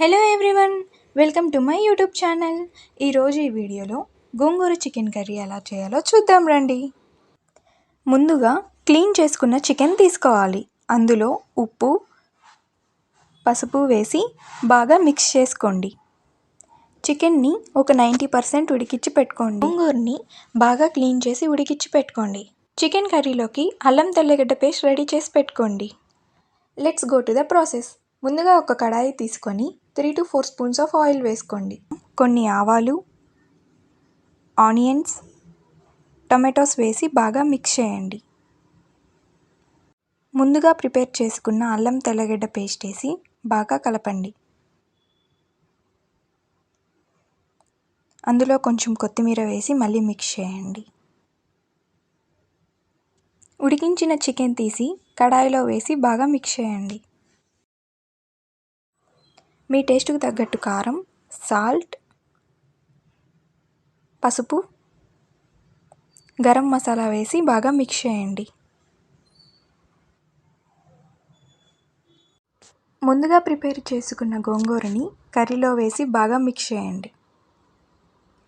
Hello everyone, welcome to my YouTube channel. ఈరోజు ఈ వీడియోలో గోంగూర చికెన్ కర్రీ ఎలా చేయాలో చూద్దాం రండి. ముందుగా క్లీన్ చేసుకున్న చికెన్ తీసుకోవాలి. అందులో ఉప్పు, పసుపు వేసి బాగా మిక్స్ చేసుకోండి. చికెన్ని ఒక 90% ఉడికించి పెట్టుకోండి. గోంగూరని బాగా క్లీన్ చేసి ఉడికించి పెట్టుకోండి. చికెన్ కర్రీలోకి అల్లం తెల్లగడ్డ పేస్ట్ రెడీ చేసి పెట్టుకోండి. Let's go to the process. ముందుగా ఒక కడాయి తీసుకొని 3 to 4 స్పూన్స్ ఆఫ్ ఆయిల్ వేసుకోండి. కొన్ని ఆవాలు, ఆనియన్స్, టొమాటోస్ వేసి బాగా మిక్స్ చేయండి. ముందుగా ప్రిపేర్ చేసుకున్న అల్లం తెల్లగడ్డ పేస్ట్ వేసి బాగా కలపండి. అందులో కొంచెం కొత్తిమీర వేసి మళ్ళీ మిక్స్ చేయండి. ఉడికించిన చికెన్ తీసి కడాయిలో వేసి బాగా మిక్స్ చేయండి. మీ టేస్ట్కు తగ్గట్టు కారం, సాల్ట్, పసుపు, గరం మసాలా వేసి బాగా మిక్స్ చేయండి. ముందుగా ప్రిపేర్ చేసుకున్న గోంగూరని కర్రీలో వేసి బాగా మిక్స్ చేయండి.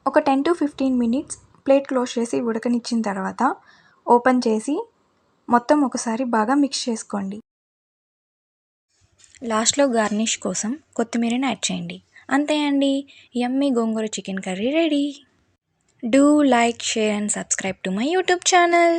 ఒక 10 to 15 మినిట్స్ ప్లేట్ క్లోజ్ చేసి ఉడకనిచ్చిన తర్వాత ఓపెన్ చేసి మొత్తం ఒకసారి బాగా మిక్స్ చేసుకోండి. లాస్ట్లో గార్నిష్ కోసం కొత్తిమీరని యాడ్ చేయండి. అంతే అండి, yummy gongura chicken curry ready. Do like, share and subscribe to my YouTube channel.